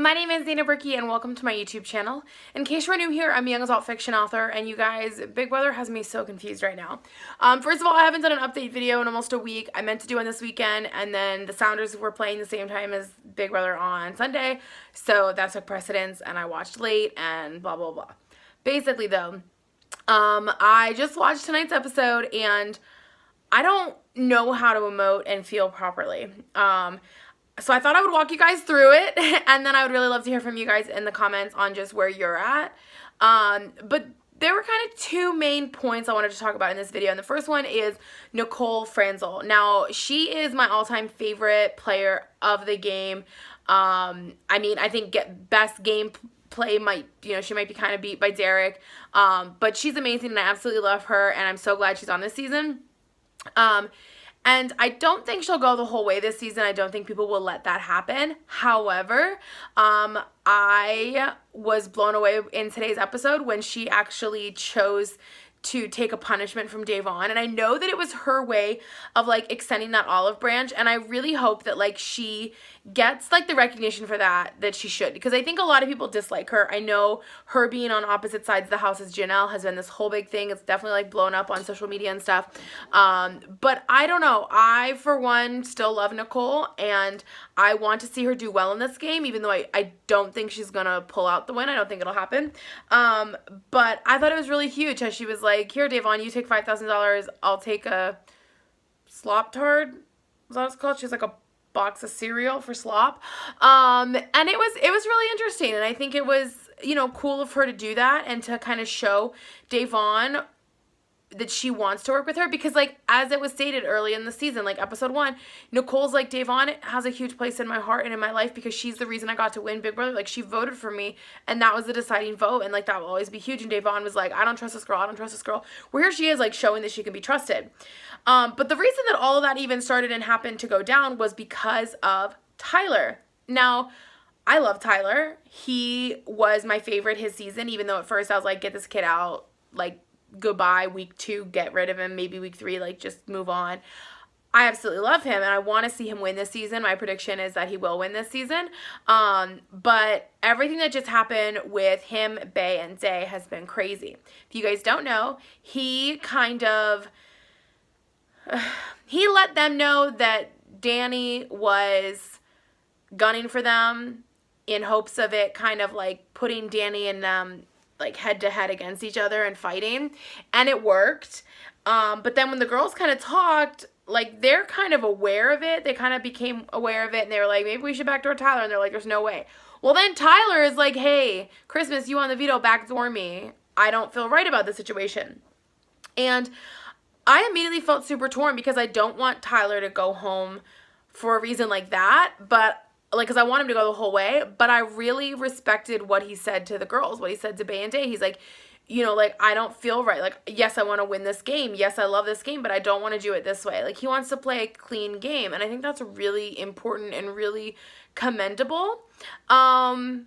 My name is Dana Brickey and welcome to my YouTube channel. In case you're new here, I'm a young adult fiction author and you guys, Big Brother has me so confused right now. First of all, I haven't done an update video in almost a week. I meant to do one this weekend and then the Sounders were playing the same time as Big Brother on Sunday, so that took precedence and I watched late and blah blah blah. Basically though, I just watched tonight's episode and I don't know how to emote and feel properly. So I thought I would walk you guys through it, and then I would really love to hear from you guys in the comments on just where you're at. But there were kind of two main points I wanted to talk about in this video, and the first one is Nicole Franzel. Now, she is my all-time favorite player of the game. I mean, I think best game play might, she might be kind of beat by Derek, but she's amazing, and I absolutely love her, and I'm so glad she's on this season. And I don't think she'll go the whole way this season. I don't think people will let that happen. However, I was blown away in today's episode when she actually chose to take a punishment from Davon. And I know that it was her way of, like, extending that olive branch. And I really hope that, like, she gets, like, the recognition for that she should. Because I think a lot of people dislike her. I know her being on opposite sides of the house as Janelle has been this whole big thing. It's definitely, like, blown up on social media and stuff. But I don't know. I, for one, still love Nicole. And I want to see her do well in this game, even though I don't think she's going to pull out the win. I don't think it'll happen. But I thought it was really huge how she was like, here, Davon, you take $5,000. I'll take a slop tard. Is that what it's called? She's like a box of cereal for slop. And it was really interesting. And I think it was, cool of her to do that and to kind of show Davon that she wants to work with her, because, like, as it was stated early in the season, like episode 1, Nicole's like, Davon has a huge place in my heart and in my life because she's the reason I got to win Big Brother. Like, she voted for me and that was the deciding vote, and, like, that will always be huge. And Davon was like, I don't trust this girl, I don't trust this girl. Well, here she is, like, showing that she can be trusted. But the reason that all of that even started and happened to go down was because of Tyler. Now, I love Tyler. He was my favorite his season, even though at first I was like, get this kid out, like, goodbye, week 2, get rid of him, maybe week 3, like, just move on. I absolutely love him, and I want to see him win this season. My prediction is that he will win this season. But everything that just happened with him, Bay, and Day has been crazy. If you guys don't know, he kind of, he let them know that Danny was gunning for them in hopes of it kind of, like, putting Danny and them, like, head-to-head against each other and fighting, and it worked. But then when the girls kind of talked, like, they're kind of aware of it. They kind of became aware of it, and they were like, maybe we should backdoor Tyler, and they're like, there's no way. Well, then Tyler is like, hey, Christmas, you on the veto, backdoor me. I don't feel right about the situation. And I immediately felt super torn because I don't want Tyler to go home for a reason like that, but like, because I want him to go the whole way, but I really respected what he said to the girls, what he said to Bay and Day. He's like, like, I don't feel right. Like, yes, I want to win this game. Yes, I love this game, but I don't want to do it this way. Like, he wants to play a clean game, and I think that's really important and really commendable. But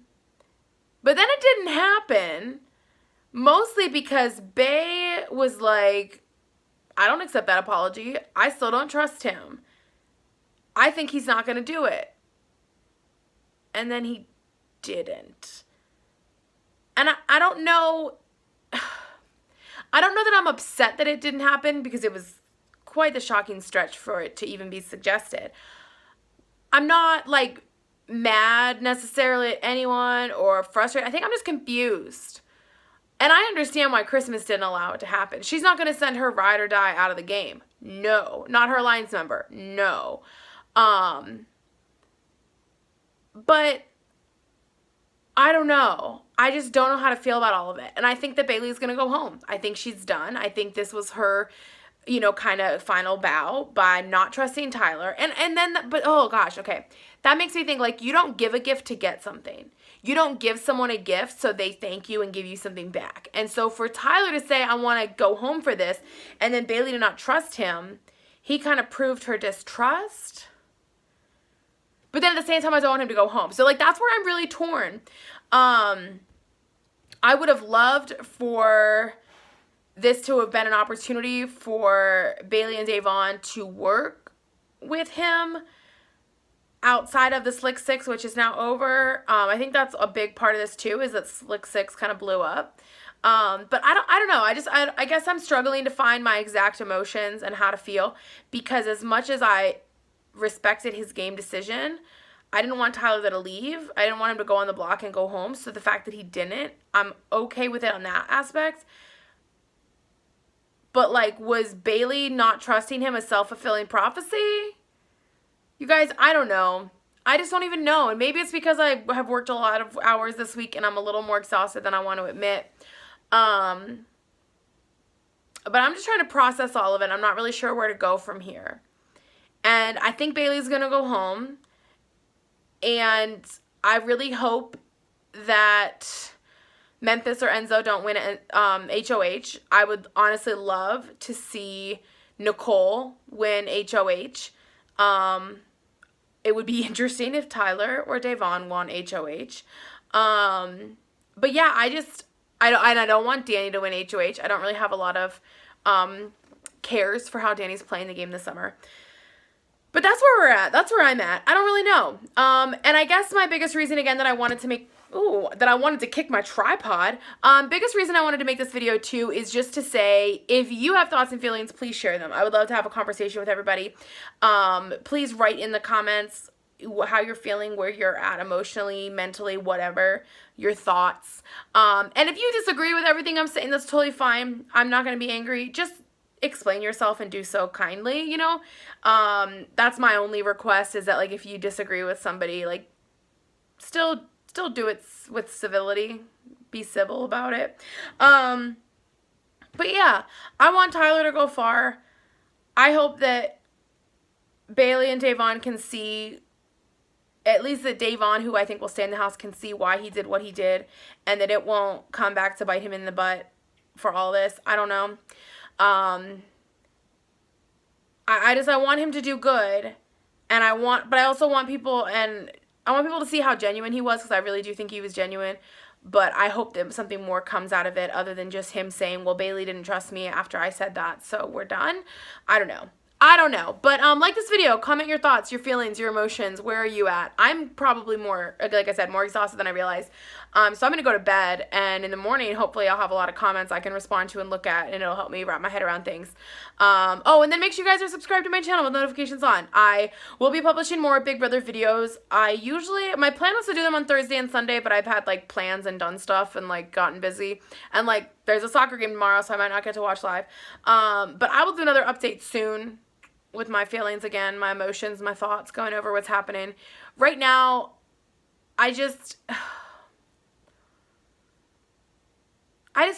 then it didn't happen, mostly because Bay was like, I don't accept that apology. I still don't trust him. I think he's not going to do it. And then he didn't. And I don't know. I don't know that I'm upset that it didn't happen, because it was quite the shocking stretch for it to even be suggested. I'm not, like, mad necessarily at anyone or frustrated. I think I'm just confused. And I understand why Christmas didn't allow it to happen. She's not going to send her ride or die out of the game. No. Not her alliance member. No. But I don't know. I just don't know how to feel about all of it. And I think that Bailey's going to go home. I think she's done. I think this was her, kind of final bow by not trusting Tyler. And then, but oh gosh, okay. That makes me think, like, you don't give a gift to get something. You don't give someone a gift so they thank you and give you something back. And so for Tyler to say, I want to go home for this, and then Bailey to not trust him, he kind of proved her distrust. But then at the same time, I don't want him to go home. So, like, that's where I'm really torn. I would have loved for this to have been an opportunity for Bailey and Davon to work with him. outside of the Slick 6, which is now over, I think that's a big part of this too, is that Slick 6 kind of blew up. But I don't know. I guess I'm struggling to find my exact emotions and how to feel, because as much as I respected his game decision, I didn't want Tyler to leave. I didn't want him to go on the block and go home. So the fact that he didn't, I'm okay with it on that aspect. But, like, was Bailey not trusting him a self-fulfilling prophecy? You guys, I don't know. I just don't even know. And maybe it's because I have worked a lot of hours this week and I'm a little more exhausted than I want to admit. But I'm just trying to process all of it. I'm not really sure where to go from here. And I think Bailey's going to go home. And I really hope that Memphis or Enzo don't win HOH. I would honestly love to see Nicole win HOH. It would be interesting if Tyler or Davon won HOH. But yeah, I don't want Danny to win HOH. I don't really have a lot of cares for how Danny's playing the game this summer. But that's where we're at. That's where I'm at. I don't really know. And I guess my biggest reason, again, that I wanted to kick my tripod. Biggest reason I wanted to make this video too is just to say, if you have thoughts and feelings, please share them. I would love to have a conversation with everybody. Please write in the comments how you're feeling, where you're at emotionally, mentally, whatever, your thoughts. And if you disagree with everything I'm saying, that's totally fine. I'm not going to be angry. Just explain yourself and do so kindly, you know. That's my only request, is that, like, if you disagree with somebody, like, still do it with civility. Be civil about it. But yeah, I want Tyler to go far. I hope that Bailey and Davon can see, at least that Davon, who I think will stay in the house, can see why he did what he did, and that it won't come back to bite him in the butt for all this. I don't know. I want him to do good, but I also want people, and I want people to see how genuine he was, because I really do think he was genuine. But I hope that something more comes out of it other than just him saying, well, Bailey didn't trust me after I said that, so we're done. I don't know. But like this video, comment your thoughts, your feelings, your emotions. Where are you at? I'm probably more, like I said, more exhausted than I realized. So I'm going to go to bed, and in the morning, hopefully I'll have a lot of comments I can respond to and look at, and it'll help me wrap my head around things. Oh, and then make sure you guys are subscribed to my channel with notifications on. I will be publishing more Big Brother videos. My plan was to do them on Thursday and Sunday, but I've had, like, plans and done stuff and, like, gotten busy. And, like, there's a soccer game tomorrow, so I might not get to watch live. But I will do another update soon with my feelings again, my emotions, my thoughts, going over what's happening. Right now, I just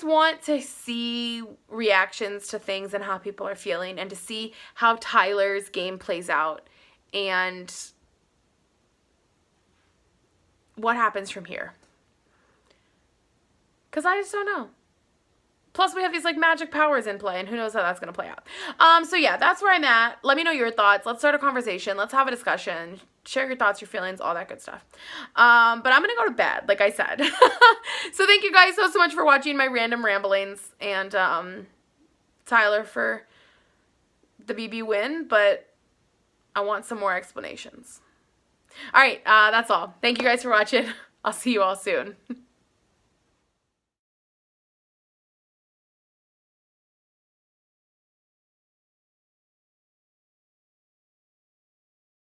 want to see reactions to things and how people are feeling, and to see how Tyler's game plays out and what happens from here. Because I just don't know. Plus, we have these, like, magic powers in play, and who knows how that's going to play out. So, yeah, that's where I'm at. Let me know your thoughts. Let's start a conversation. Let's have a discussion. Share your thoughts, your feelings, all that good stuff. But I'm going to go to bed, like I said. So, thank you guys so much for watching my random ramblings. And Tyler for the BB win, but I want some more explanations. All right, that's all. Thank you guys for watching. I'll see you all soon.